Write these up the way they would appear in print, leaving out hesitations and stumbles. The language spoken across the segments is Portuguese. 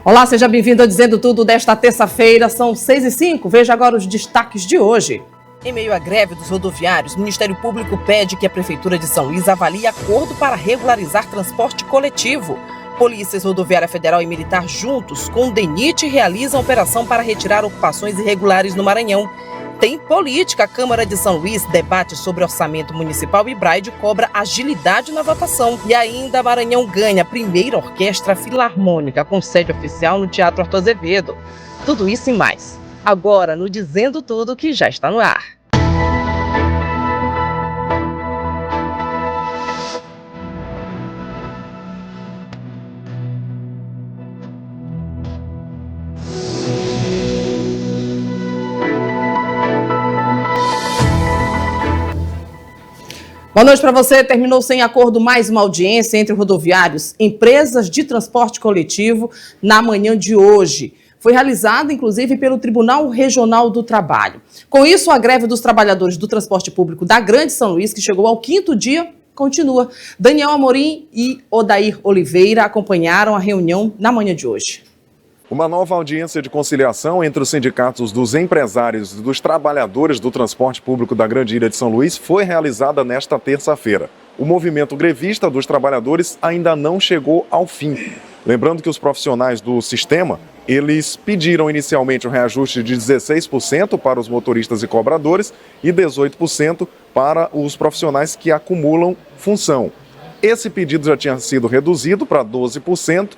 Olá, seja bem-vindo ao Dizendo Tudo desta terça-feira, são 6h05. Veja agora os destaques de hoje. Em meio à greve dos rodoviários, o Ministério Público pede que a Prefeitura de São Luís avalie acordo para regularizar transporte coletivo. Polícias Rodoviária Federal e Militar juntos com o DENIT realizam operação para retirar ocupações irregulares no Maranhão. Tem política. A Câmara de São Luís debate sobre orçamento municipal e Braide cobra agilidade na votação. E ainda Maranhão ganha a primeira orquestra filarmônica com sede oficial no Teatro Arthur Azevedo. Tudo isso e mais. Agora no Dizendo Tudo, que já está no ar. Boa noite para você. Terminou sem acordo mais uma audiência entre rodoviários e empresas de transporte coletivo na manhã de hoje. Foi realizada, inclusive, pelo Tribunal Regional do Trabalho. Com isso, a greve dos trabalhadores do transporte público da Grande São Luís, que chegou ao 5º dia, continua. Daniel Amorim e Odair Oliveira acompanharam a reunião na manhã de hoje. Uma nova audiência de conciliação entre os sindicatos dos empresários e dos trabalhadores do transporte público da Grande Ilha de São Luís foi realizada nesta terça-feira. O movimento grevista dos trabalhadores ainda não chegou ao fim. Lembrando que os profissionais do sistema, eles pediram inicialmente um reajuste de 16% para os motoristas e cobradores e 18% para os profissionais que acumulam função. Esse pedido já tinha sido reduzido para 12%,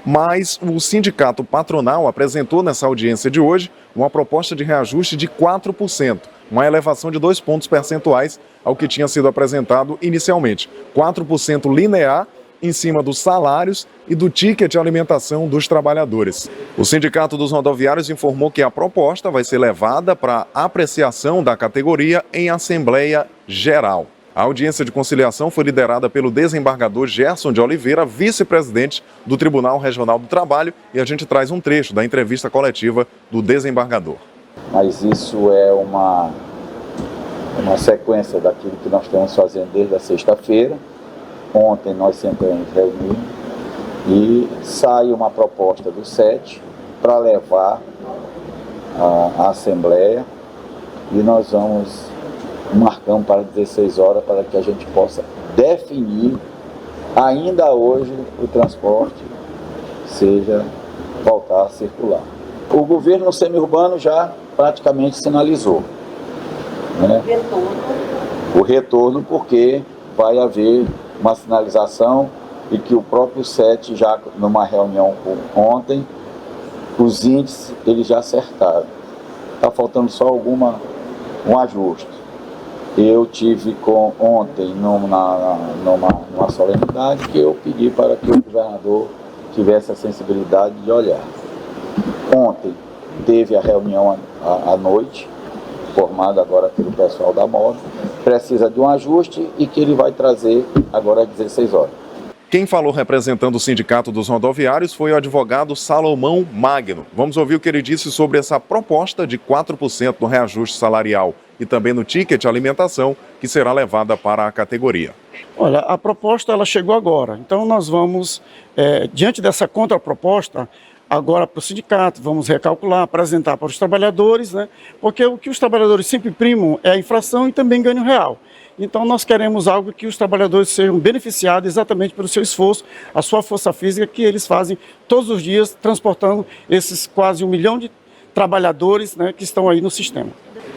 mas o sindicato patronal apresentou nessa audiência de hoje uma proposta de reajuste de 4%, uma elevação de 2 pontos percentuais ao que tinha sido apresentado inicialmente. 4% linear em cima dos salários e do ticket de alimentação dos trabalhadores. O Sindicato dos Rodoviários informou que a proposta vai ser levada para apreciação da categoria em Assembleia Geral. A audiência de conciliação foi liderada pelo desembargador Gerson de Oliveira, vice-presidente do Tribunal Regional do Trabalho, e a gente traz um trecho da entrevista coletiva do desembargador. Mas isso é uma sequência daquilo que nós estamos fazendo desde a sexta-feira. Ontem nós sentamos reunimos e sai uma proposta do SET para levar à Assembleia e nós marcamos para 16 horas para que a gente possa definir ainda hoje o transporte voltar a circular. O governo semiurbano já praticamente sinalizou, né? O retorno porque vai haver uma sinalização e que o próprio SET já numa reunião ontem, os índices eles já acertaram. Está faltando só um ajuste. Eu tive ontem numa solenidade que eu pedi para que o governador tivesse a sensibilidade de olhar. Ontem teve a reunião à noite, formada agora pelo pessoal da MOB, precisa de um ajuste e que ele vai trazer agora às 16 horas. Quem falou representando o Sindicato dos Rodoviários foi o advogado Salomão Magno. Vamos ouvir o que ele disse sobre essa proposta de 4% no reajuste salarial e também no ticket de alimentação que será levada para a categoria. Olha, a proposta ela chegou agora, então nós vamos, diante dessa contraproposta, agora para o sindicato, vamos recalcular, apresentar para os trabalhadores, né? Porque o que os trabalhadores sempre primam é a inflação e também ganho real. Então nós queremos algo que os trabalhadores sejam beneficiados exatamente pelo seu esforço, a sua força física que eles fazem todos os dias, transportando esses quase 1 milhão de trabalhadores, né, que estão aí no sistema.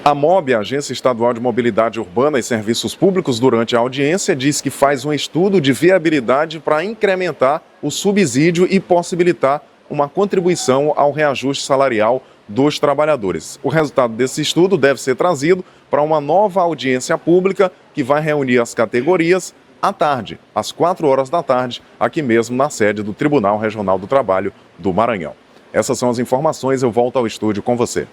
A MOB, a Agência Estadual de Mobilidade Urbana e Serviços Públicos, durante a audiência, diz que faz um estudo de viabilidade para incrementar o subsídio e possibilitar uma contribuição ao reajuste salarial dos trabalhadores. O resultado desse estudo deve ser trazido para uma nova audiência pública que vai reunir as categorias à tarde, às 4 horas da tarde, aqui mesmo na sede do Tribunal Regional do Trabalho do Maranhão. Essas são as informações, eu volto ao estúdio com você.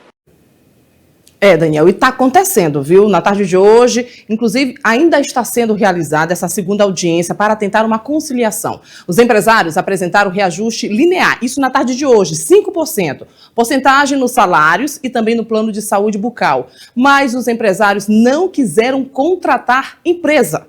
Daniel, e está acontecendo, viu? Na tarde de hoje, inclusive, ainda está sendo realizada essa segunda audiência para tentar uma conciliação. Os empresários apresentaram reajuste linear, isso na tarde de hoje, 5%. Porcentagem nos salários e também no plano de saúde bucal. Mas os empresários não quiseram contratar empresa.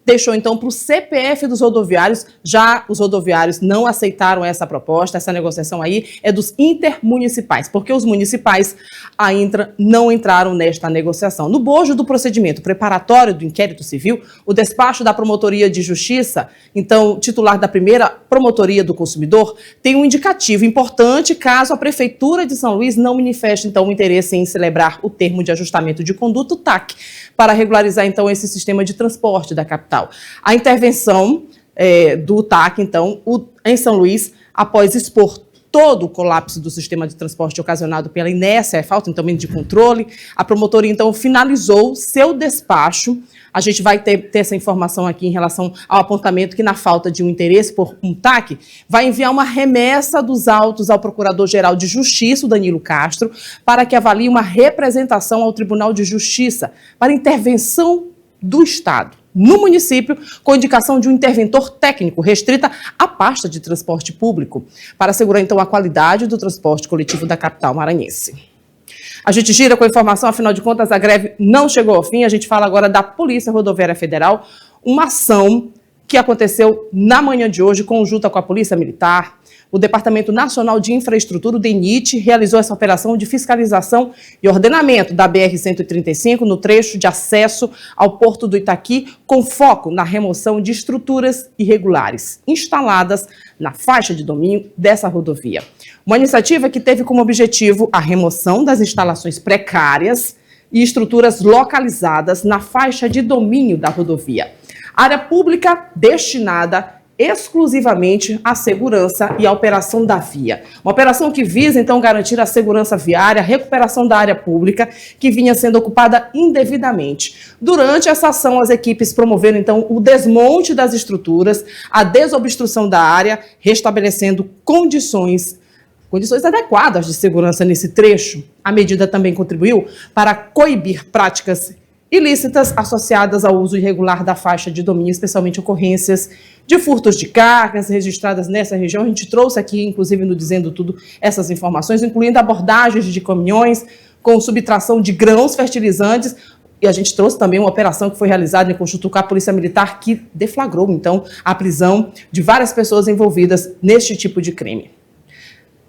deixou então para o CPF dos rodoviários. Já os rodoviários não aceitaram essa proposta, essa negociação aí é dos intermunicipais, porque os municipais ainda não entraram nesta negociação. No bojo do procedimento preparatório do inquérito civil, o despacho da Promotoria de Justiça, então titular da primeira Promotoria do Consumidor, tem um indicativo importante caso a Prefeitura de São Luís não manifeste então o interesse em celebrar o termo de ajustamento de conduta, o TAC, para regularizar então esse sistema de transporte da capital. A intervenção do TAC, então, em São Luís, após expor todo o colapso do sistema de transporte ocasionado pela inércia, falta também de controle, a promotoria, então, finalizou seu despacho. A gente vai ter essa informação aqui em relação ao apontamento que, na falta de um interesse por um TAC, vai enviar uma remessa dos autos ao Procurador-Geral de Justiça, o Danilo Castro, para que avalie uma representação ao Tribunal de Justiça para intervenção do Estado no município, com indicação de um interventor técnico restrita à pasta de transporte público, para assegurar, então, a qualidade do transporte coletivo da capital maranhense. A gente gira com a informação, afinal de contas, a greve não chegou ao fim. A gente fala agora da Polícia Rodoviária Federal, uma ação que aconteceu na manhã de hoje, conjunta com a Polícia Militar. O Departamento Nacional de Infraestrutura, o DENIT, realizou essa operação de fiscalização e ordenamento da BR-135 no trecho de acesso ao Porto do Itaqui, com foco na remoção de estruturas irregulares instaladas na faixa de domínio dessa rodovia. Uma iniciativa que teve como objetivo a remoção das instalações precárias e estruturas localizadas na faixa de domínio da rodovia. Área pública destinada exclusivamente à segurança e à operação da via. Uma operação que visa, então, garantir a segurança viária, a recuperação da área pública que vinha sendo ocupada indevidamente. Durante essa ação, as equipes promoveram, então, o desmonte das estruturas, a desobstrução da área, restabelecendo condições adequadas de segurança nesse trecho. A medida também contribuiu para coibir práticas ilícitas associadas ao uso irregular da faixa de domínio, especialmente ocorrências de furtos de cargas registradas nessa região. A gente trouxe aqui, inclusive, no Dizendo Tudo, essas informações, incluindo abordagens de caminhões com subtração de grãos fertilizantes. E a gente trouxe também uma operação que foi realizada em conjunto com a Polícia Militar, que deflagrou, então, a prisão de várias pessoas envolvidas neste tipo de crime.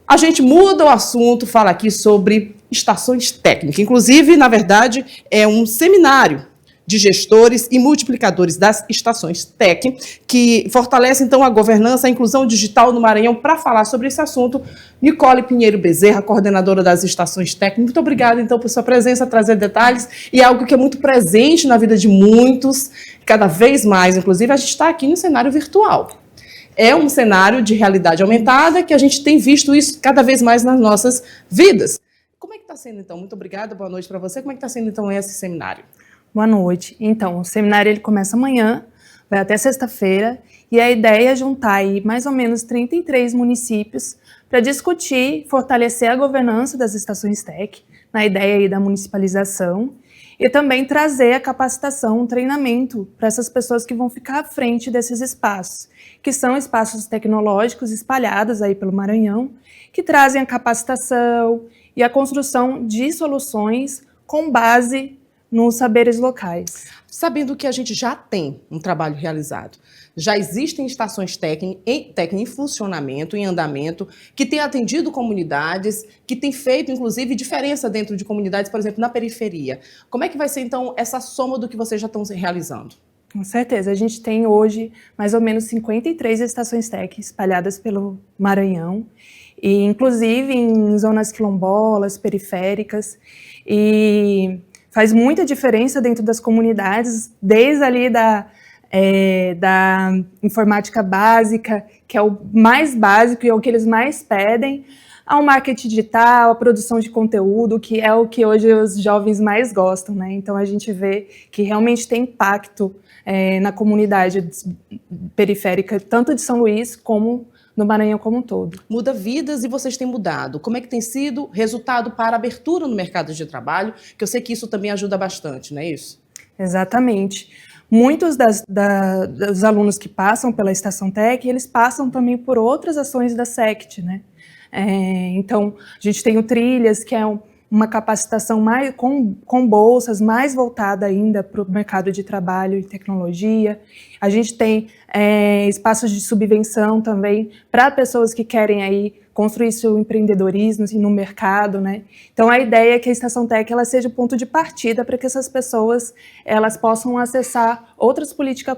A gente muda o assunto, fala aqui sobre estações técnicas. Inclusive, na verdade, é um seminário de gestores e multiplicadores das estações TEC, que fortalece, então, a governança, a inclusão digital no Maranhão. Para falar sobre esse assunto, Nicole Pinheiro Bezerra, coordenadora das estações TEC. Muito obrigada, então, por sua presença, trazer detalhes, e algo que é muito presente na vida de muitos, cada vez mais, inclusive, a gente está aqui no cenário virtual. É um cenário de realidade aumentada que a gente tem visto isso cada vez mais nas nossas vidas. Como é que está sendo, então? Muito obrigada, boa noite para você. Como é que está sendo, então, esse seminário? Boa noite. Então, o seminário ele começa amanhã, vai até sexta-feira, e a ideia é juntar aí mais ou menos 33 municípios para discutir, fortalecer a governança das estações TEC, na ideia aí da municipalização, e também trazer a capacitação, um treinamento para essas pessoas que vão ficar à frente desses espaços, que são espaços tecnológicos espalhados aí pelo Maranhão, que trazem a capacitação e a construção de soluções com base nos saberes locais. Sabendo que a gente já tem um trabalho realizado, já existem estações TEC em funcionamento, em andamento, que têm atendido comunidades, que têm feito, inclusive, diferença dentro de comunidades, por exemplo, na periferia. Como é que vai ser, então, essa soma do que vocês já estão realizando? Com certeza. A gente tem hoje mais ou menos 53 estações TEC espalhadas pelo Maranhão, e inclusive em zonas quilombolas, periféricas, e faz muita diferença dentro das comunidades, desde ali da informática básica, que é o mais básico e é o que eles mais pedem, ao marketing digital, a produção de conteúdo, que é o que hoje os jovens mais gostam, né? Então a gente vê que realmente tem impacto na comunidade periférica, tanto de São Luís como no Maranhão como um todo. Muda vidas e vocês têm mudado. Como é que tem sido resultado para a abertura no mercado de trabalho? Que eu sei que isso também ajuda bastante, não é isso? Exatamente. Muitos dos alunos que passam pela Estação TEC, eles passam também por outras ações da SECT, né? Então, a gente tem o Trilhas, que é uma capacitação mais, com bolsas mais voltada ainda para o mercado de trabalho e tecnologia. A gente tem espaços de subvenção também para pessoas que querem aí construir seu empreendedorismo assim, no mercado, né? Então a ideia é que a Estação Tech ela seja o ponto de partida para que essas pessoas elas possam acessar outras políticas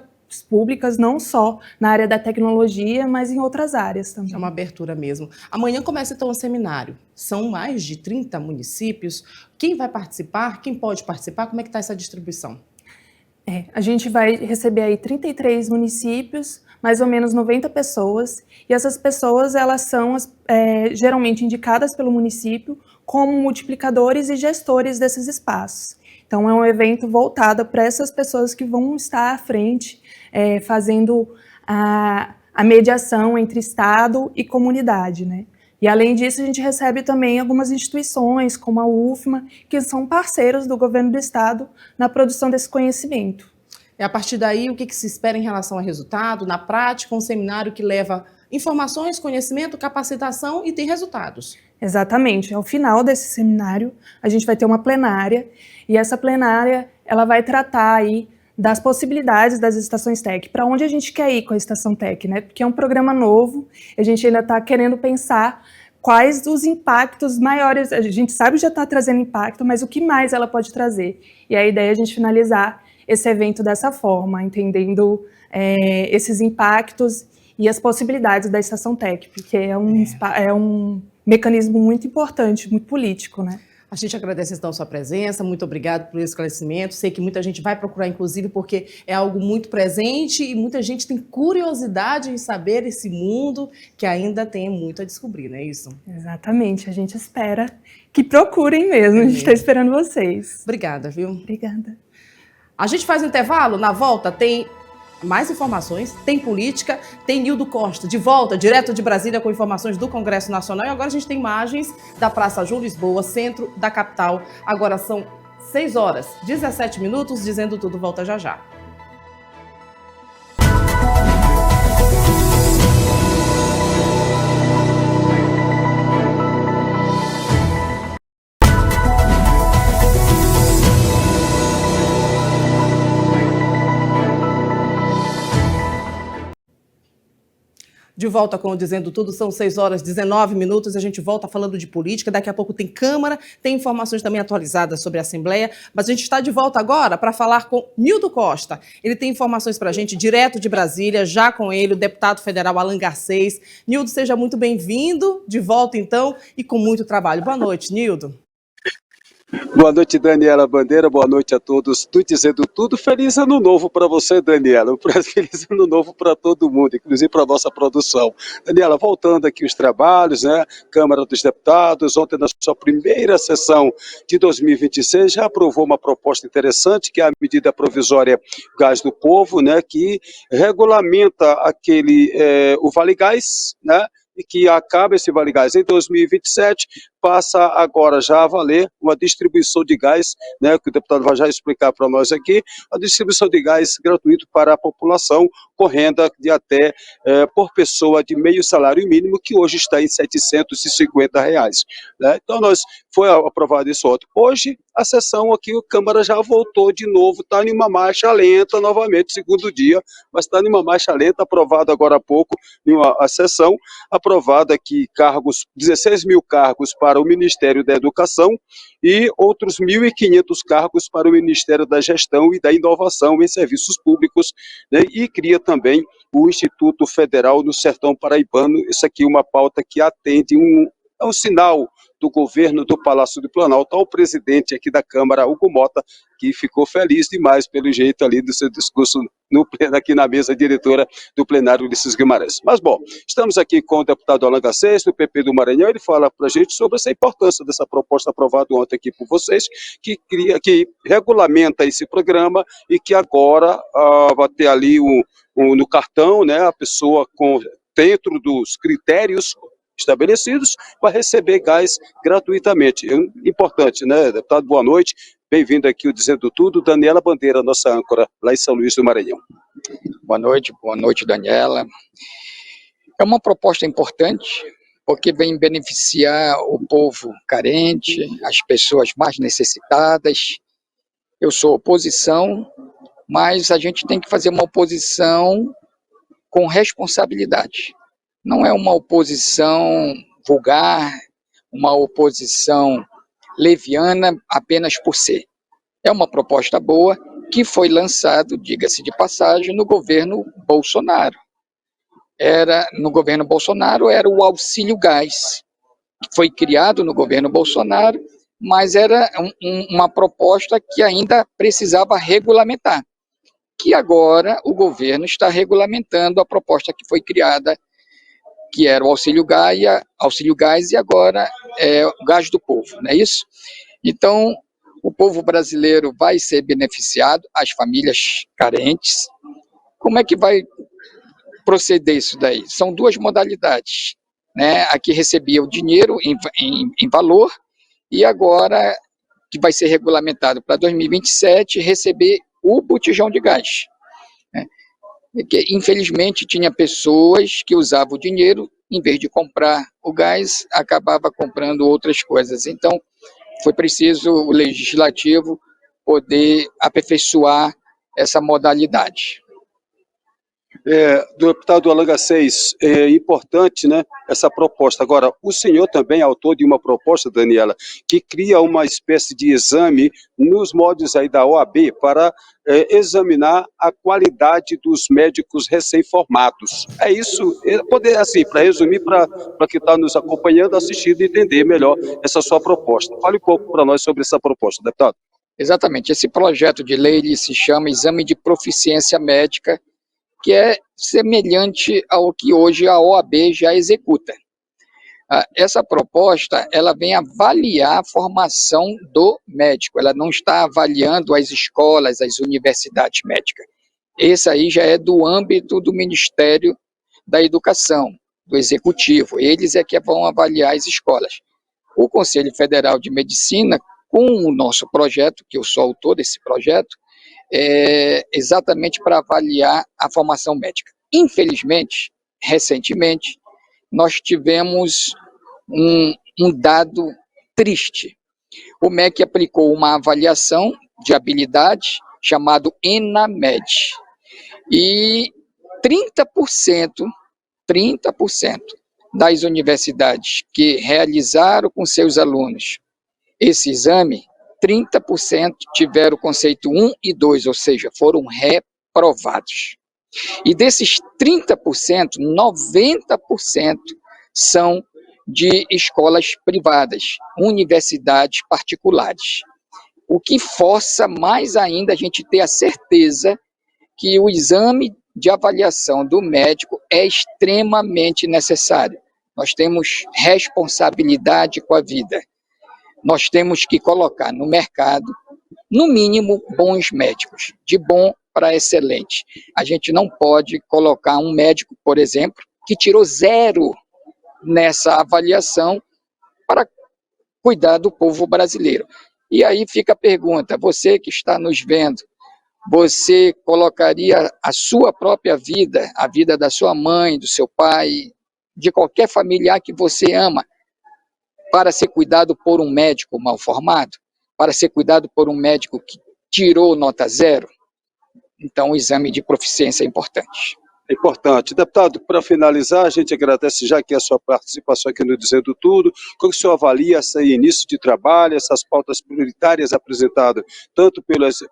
públicas, não só na área da tecnologia, mas em outras áreas também. É uma abertura mesmo. Amanhã começa então um seminário. São mais de 30 municípios. Quem vai participar? Quem pode participar? Como é que está essa distribuição? A gente vai receber aí 33 municípios, mais ou menos 90 pessoas, e essas pessoas elas são geralmente indicadas pelo município como multiplicadores e gestores desses espaços. Então é um evento voltado para essas pessoas que vão estar à frente, fazendo a mediação entre Estado e comunidade, né? E além disso a gente recebe também algumas instituições, como a UFMA, que são parceiros do governo do Estado na produção desse conhecimento. E a partir daí, o que se espera em relação ao resultado? Na prática, um seminário que leva informações, conhecimento, capacitação e tem resultados. Exatamente. Ao final desse seminário, a gente vai ter uma plenária, e essa plenária ela vai tratar aí das possibilidades das estações Tech, para onde a gente quer ir com a Estação Tech, né? Porque é um programa novo, a gente ainda está querendo pensar quais os impactos maiores, a gente sabe que já está trazendo impacto, mas o que mais ela pode trazer. E a ideia é a gente finalizar esse evento dessa forma, entendendo esses impactos e as possibilidades da Estação Tech, porque é um mecanismo muito importante, muito político, né? A gente agradece então a sua presença, muito obrigado pelo esclarecimento. Sei que muita gente vai procurar, inclusive, porque é algo muito presente e muita gente tem curiosidade em saber esse mundo que ainda tem muito a descobrir, não é isso? Exatamente, a gente espera que procurem mesmo, a gente está esperando vocês. Obrigada, viu? Obrigada. A gente faz um intervalo, na volta tem mais informações, tem política, tem Nildo Costa, de volta, direto de Brasília, com informações do Congresso Nacional. E agora a gente tem imagens da Praça João Lisboa, centro da capital. Agora são 6h17, Dizendo Tudo volta já já. De volta com o Dizendo Tudo, são 6h19, a gente volta falando de política, daqui a pouco tem Câmara, tem informações também atualizadas sobre a Assembleia, mas a gente está de volta agora para falar com Nildo Costa. Ele tem informações para a gente direto de Brasília, já com ele, o deputado federal Alan Garcês. Nildo, seja muito bem-vindo, de volta então, e com muito trabalho. Boa noite, Nildo. Boa noite, Daniela Bandeira, boa noite a todos do Dizendo Tudo. Feliz ano novo para você, Daniela. Feliz ano novo para todo mundo, inclusive para a nossa produção. Daniela, voltando aqui os trabalhos, né? Câmara dos Deputados, ontem na sua primeira sessão de 2026, já aprovou uma proposta interessante, que é a medida provisória Gás do Povo, né? Que regulamenta o Vale Gás, né? E que acaba esse Vale Gás em 2027, passa agora já a valer uma distribuição de gás, né, que o deputado vai já explicar para nós aqui, a distribuição de gás gratuito para a população, com renda de até, por pessoa, de meio salário mínimo, que hoje está em R$750. Né? Então, foi aprovado isso ontem. Hoje, a sessão aqui, a Câmara já voltou de novo, está em uma marcha lenta novamente, segundo dia, mas está em uma marcha lenta, aprovado agora há pouco, em a sessão, aprovada aqui 16 mil cargos para o Ministério da Educação e outros 1.500 cargos para o Ministério da Gestão e da Inovação em Serviços Públicos, né, e cria também o Instituto Federal do Sertão Paraibano. Isso aqui é uma pauta que atende é um sinal do governo do Palácio do Planalto ao presidente aqui da Câmara, Hugo Mota, que ficou feliz demais pelo jeito ali do seu discurso aqui na mesa diretora do plenário Ulisses Guimarães. Mas, bom, estamos aqui com o deputado Alan Garcês, do PP do Maranhão. Ele fala para a gente sobre essa importância dessa proposta aprovada ontem aqui por vocês, que regulamenta esse programa e que agora vai ter ali no cartão, né, a pessoa dentro dos critérios estabelecidos para receber gás gratuitamente. Importante, né, deputado? Boa noite. Bem-vindo aqui ao Dizendo Tudo. Daniela Bandeira, nossa âncora, lá em São Luís do Maranhão. Boa noite, Daniela. É uma proposta importante, porque vem beneficiar o povo carente, as pessoas mais necessitadas. Eu sou oposição, mas a gente tem que fazer uma oposição com responsabilidade. Não é uma oposição vulgar, uma oposição leviana apenas por ser. É uma proposta boa que foi lançada, diga-se de passagem, no governo Bolsonaro. No governo Bolsonaro era o auxílio gás, que foi criado no governo Bolsonaro, mas era uma proposta que ainda precisava regulamentar, que agora o governo está regulamentando a proposta que foi criada, que era o auxílio gás e agora é o gás do povo, não é isso? Então, o povo brasileiro vai ser beneficiado, as famílias carentes. Como é que vai proceder isso daí? São duas modalidades, né? A que recebia o dinheiro em valor e agora que vai ser regulamentado para 2027 receber o botijão de gás, né? Que, infelizmente, tinha pessoas que usavam o dinheiro, em vez de comprar o gás, acabava comprando outras coisas. Então, foi preciso o legislativo poder aperfeiçoar essa modalidade. Deputado Alan Garcês, é importante, né, essa proposta. Agora, o senhor também é autor de uma proposta, Daniela, que cria uma espécie de exame nos moldes aí da OAB para examinar a qualidade dos médicos recém-formados. É isso, poder, assim, para resumir, para quem está nos acompanhando, assistindo e entender melhor essa sua proposta. Fale um pouco para nós sobre essa proposta, deputado. Exatamente, esse projeto de lei ele se chama Exame de Proficiência Médica, que é semelhante ao que hoje a OAB já executa. Essa proposta, ela vem avaliar a formação do médico, ela não está avaliando as escolas, as universidades médicas. Esse aí já é do âmbito do Ministério da Educação, do Executivo, eles é que vão avaliar as escolas. O Conselho Federal de Medicina, com o nosso projeto, que eu sou autor desse projeto, exatamente para avaliar a formação médica. Infelizmente, recentemente, nós tivemos um dado triste. O MEC aplicou uma avaliação de habilidade chamado ENAMED e 30% das universidades que realizaram com seus alunos esse exame, 30% tiveram o conceito 1 e 2, ou seja, foram reprovados. E desses 30%, 90% são de escolas privadas, universidades particulares. O que força mais ainda a gente ter a certeza que o exame de avaliação do médico é extremamente necessário. Nós temos responsabilidade com a vida. Nós temos que colocar no mercado, no mínimo, bons médicos, de bom para excelente. A gente não pode colocar um médico, por exemplo, que tirou 0 nessa avaliação para cuidar do povo brasileiro. E aí fica a pergunta, você que está nos vendo, você colocaria a sua própria vida, a vida da sua mãe, do seu pai, de qualquer familiar que você ama, para ser cuidado por um médico mal formado, para ser cuidado por um médico que tirou nota 0? Então, o exame de proficiência é importante. É importante. Deputado, para finalizar, a gente agradece já aqui a sua participação aqui no Dizendo Tudo. Como o senhor avalia esse início de trabalho, essas pautas prioritárias apresentadas tanto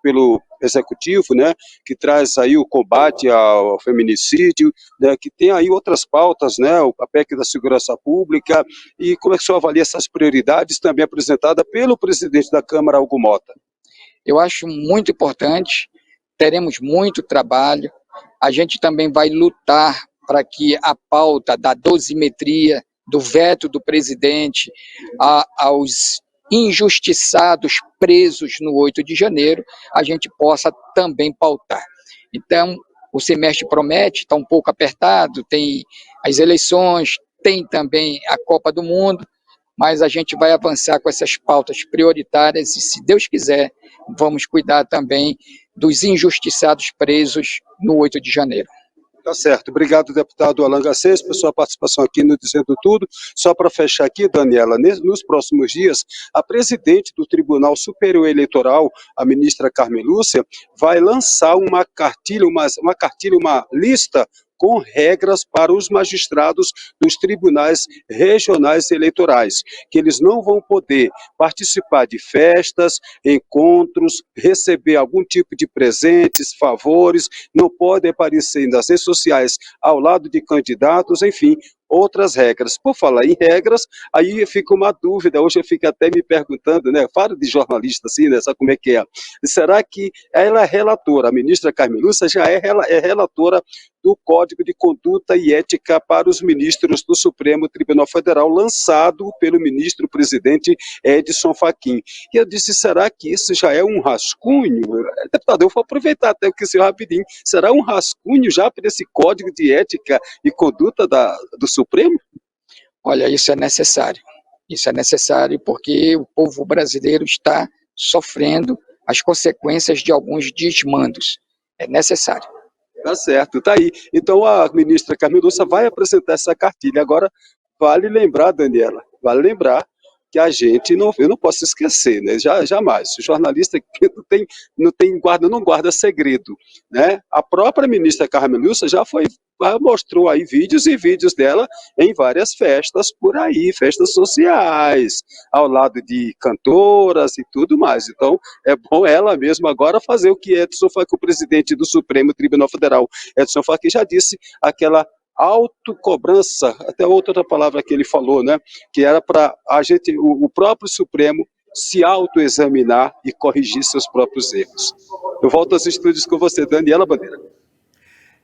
pelo Executivo, né, que traz aí o combate ao feminicídio, né, que tem aí outras pautas, né, a PEC da Segurança Pública, e como é que o senhor avalia essas prioridades também apresentadas pelo presidente da Câmara, Hugo Mota? Eu acho muito importante, teremos muito trabalho. A gente também vai lutar para que a pauta da dosimetria, do veto do presidente aos injustiçados presos no 8 de janeiro, a gente possa também pautar. Então, o semestre promete, está um pouco apertado, tem as eleições, tem também a Copa do Mundo, mas a gente vai avançar com essas pautas prioritárias e, se Deus quiser, vamos cuidar também dos injustiçados presos no 8 de janeiro. Tá certo. Obrigado, deputado Alan Garcês, por sua participação aqui no Dizendo Tudo. Só para fechar aqui, Daniela, nos próximos dias, a presidente do Tribunal Superior Eleitoral, a ministra Carmen Lúcia, vai lançar uma cartilha, uma lista com regras para os magistrados dos tribunais regionais eleitorais, que eles não vão poder participar de festas, encontros, receber algum tipo de presentes, favores, não podem aparecer nas redes sociais ao lado de candidatos, enfim, outras regras. Por falar em regras, aí fica uma dúvida, hoje eu fico até me perguntando, né, falo de jornalista assim, né, sabe como é que é? Será que ela é relatora, a ministra Carmen Lúcia já é relatora do Código de Conduta e Ética para os ministros do Supremo Tribunal Federal, lançado pelo ministro-presidente Edson Fachin. E eu disse, será que isso já é um rascunho? Deputado, eu vou aproveitar até o que o senhor rapidinho. Será um rascunho já para esse Código de Ética e Conduta do Supremo? Olha, isso é necessário. Isso é necessário porque o povo brasileiro está sofrendo as consequências de alguns desmandos. É necessário. Tá certo, tá aí. Então a ministra Carmen Lúcia vai apresentar essa cartilha. Agora, vale lembrar, Daniela, vale lembrar que a gente eu não posso esquecer, né? Jamais. O jornalista que não guarda segredo, né? A própria ministra Carmen Lúcia já mostrou aí vídeos dela em várias festas por aí, festas sociais, ao lado de cantoras e tudo mais. Então, é bom ela mesma agora fazer o que Edson Fachin, o presidente do Supremo Tribunal Federal, Edson Fachin já disse, aquela autocobrança, até outra palavra que ele falou, né, que era para o próprio Supremo se autoexaminar e corrigir seus próprios erros. Eu volto aos estúdios com você, Daniela Bandeira.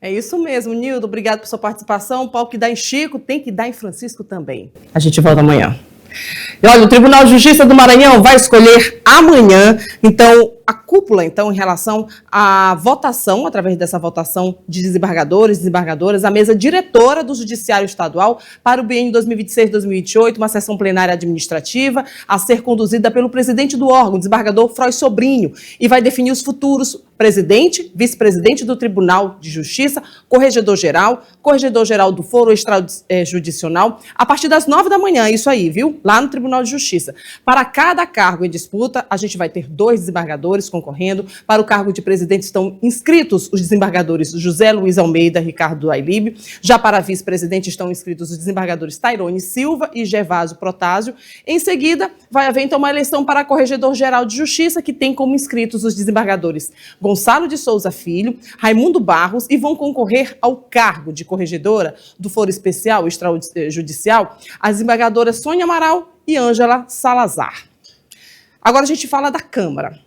É isso mesmo, Nildo. Obrigado por sua participação. O pau que dá em Chico tem que dar em Francisco também. A gente volta amanhã. E olha, o Tribunal de Justiça do Maranhão vai escolher amanhã, então, a cúpula, então, em relação à votação, através dessa votação de desembargadores, desembargadoras, a mesa diretora do Judiciário Estadual para o biênio 2026-2028, uma sessão plenária administrativa a ser conduzida pelo presidente do órgão, desembargador Frois Sobrinho, e vai definir os futuros presidente, vice-presidente do Tribunal de Justiça, corregedor-geral do Foro Extrajudicial, a partir das 9 da manhã, isso aí, viu? Lá no Tribunal de Justiça. Para cada cargo em disputa, a gente vai ter 2 desembargadores concorrendo. Para o cargo de presidente estão inscritos os desembargadores José Luiz Almeida, Ricardo Ailib. Já para vice-presidente estão inscritos os desembargadores Tairone Silva e Gervásio Protásio. Em seguida, vai haver então uma eleição para corregedor-geral de Justiça, que tem como inscritos os desembargadores Gonçalo de Souza Filho, Raimundo Barros, e vão concorrer ao cargo de corregedora do Foro Especial Extrajudicial as desembargadoras Sônia Amaral e Ângela Salazar. Agora a gente fala da Câmara.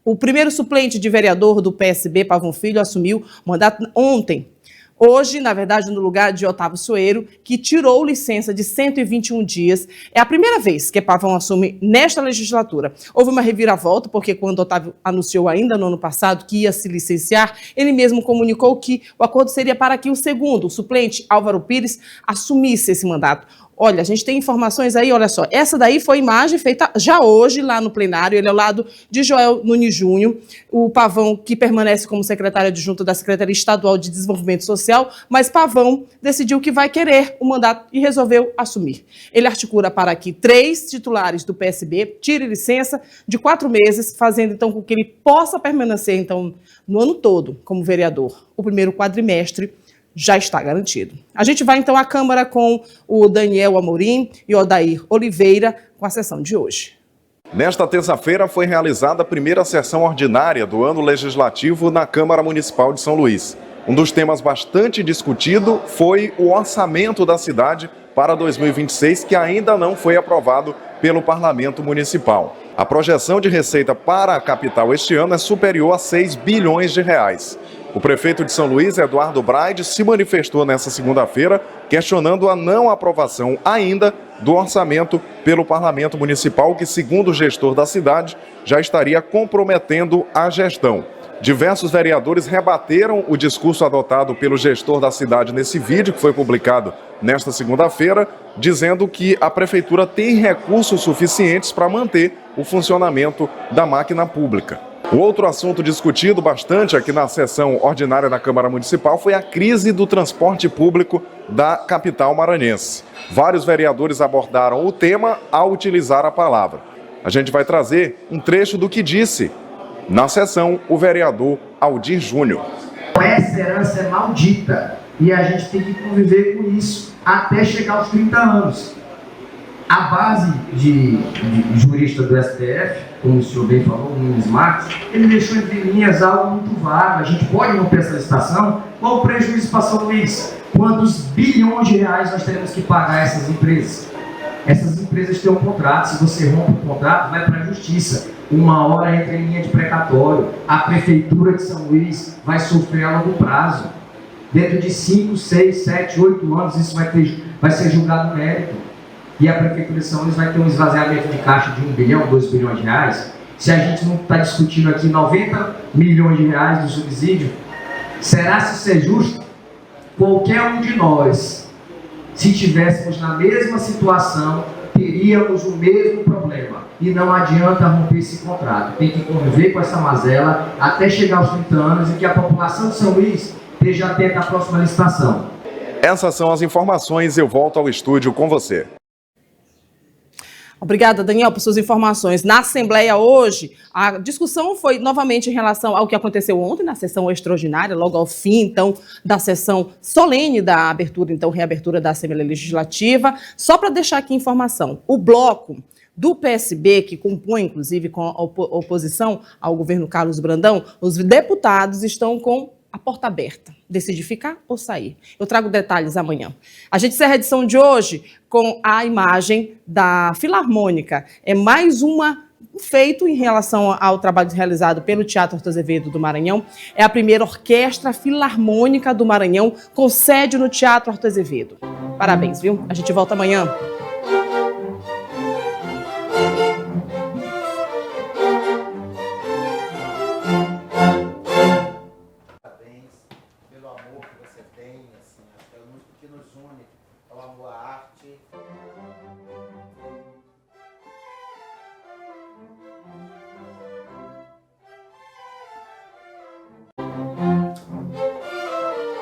O primeiro suplente de vereador do PSB, Pavão Filho, assumiu o mandato ontem. Hoje, na verdade, no lugar de Otávio Soeiro, que tirou licença de 121 dias. É a primeira vez que Pavão assume nesta legislatura. Houve uma reviravolta, porque quando Otávio anunciou ainda no ano passado que ia se licenciar, ele mesmo comunicou que o acordo seria para que o segundo, o suplente Álvaro Pires, assumisse esse mandato. Olha, a gente tem informações aí, olha só, essa daí foi imagem feita já hoje lá no plenário, ele é ao lado de Joel Nunes Júnior, o Pavão que permanece como secretário adjunto da Secretaria Estadual de Desenvolvimento Social, mas Pavão decidiu que vai querer o mandato e resolveu assumir. Ele articula para que 3 titulares do PSB tirem licença de 4 meses, fazendo então com que ele possa permanecer então no ano todo como vereador. O primeiro quadrimestre já está garantido. A gente vai então à Câmara com o Daniel Amorim e o Odair Oliveira com a sessão de hoje. Nesta terça-feira foi realizada a primeira sessão ordinária do ano legislativo na Câmara Municipal de São Luís. Um dos temas bastante discutido foi o orçamento da cidade para 2026, que ainda não foi aprovado pelo Parlamento Municipal. A projeção de receita para a capital este ano é superior a 6 bilhões de reais. O prefeito de São Luís, Eduardo Braide, se manifestou nesta segunda-feira, questionando a não aprovação ainda do orçamento pelo Parlamento Municipal, que, segundo o gestor da cidade, já estaria comprometendo a gestão. Diversos vereadores rebateram o discurso adotado pelo gestor da cidade nesse vídeo, que foi publicado nesta segunda-feira, dizendo que a prefeitura tem recursos suficientes para manter o funcionamento da máquina pública. O outro assunto discutido bastante aqui na sessão ordinária da Câmara Municipal foi a crise do transporte público da capital maranhense. Vários vereadores abordaram o tema ao utilizar a palavra. A gente vai trazer um trecho do que disse na sessão o vereador Aldir Júnior. Essa herança é maldita e a gente tem que conviver com isso até chegar aos 30 anos. A base de jurista do STF, como o senhor bem falou, o Nunes Marques, ele deixou entre linhas algo muito vago. A gente pode romper essa licitação? Qual o prejuízo para São Luís? Quantos bilhões de reais nós teremos que pagar a essas empresas? Essas empresas têm um contrato, se você rompe o contrato, vai para a justiça. Uma hora entra em linha de precatório. A Prefeitura de São Luís vai sofrer a longo prazo. Dentro de 5, 6, 7, 8 anos, isso vai ser julgado mérito. E a Prefeitura de São Luís vai ter um esvaziamento de caixa de 1 bilhão, 2 bilhões de reais. Se a gente não está discutindo aqui 90 milhões de reais do subsídio, será se isso é justo? Qualquer um de nós, se tivéssemos na mesma situação, teríamos o mesmo problema. E não adianta romper esse contrato. Tem que conviver com essa mazela até chegar aos 30 anos e que a população de São Luís esteja atenta à próxima licitação. Essas são as informações. Eu volto ao estúdio com você. Obrigada, Daniel, por suas informações. Na Assembleia hoje, a discussão foi novamente em relação ao que aconteceu ontem na sessão extraordinária, logo ao fim, então, da sessão solene da abertura, então, reabertura da Assembleia Legislativa. Só para deixar aqui informação, o bloco do PSB, que compõe, inclusive, com a oposição ao governo Carlos Brandão, os deputados estão com a porta aberta. Decide ficar ou sair. Eu trago detalhes amanhã. A gente encerra a edição de hoje com a imagem da Filarmônica. É mais um feito em relação ao trabalho realizado pelo Teatro Arthur Azevedo do Maranhão. É a primeira orquestra filarmônica do Maranhão com sede no Teatro Arthur Azevedo. Parabéns, viu? A gente volta amanhã.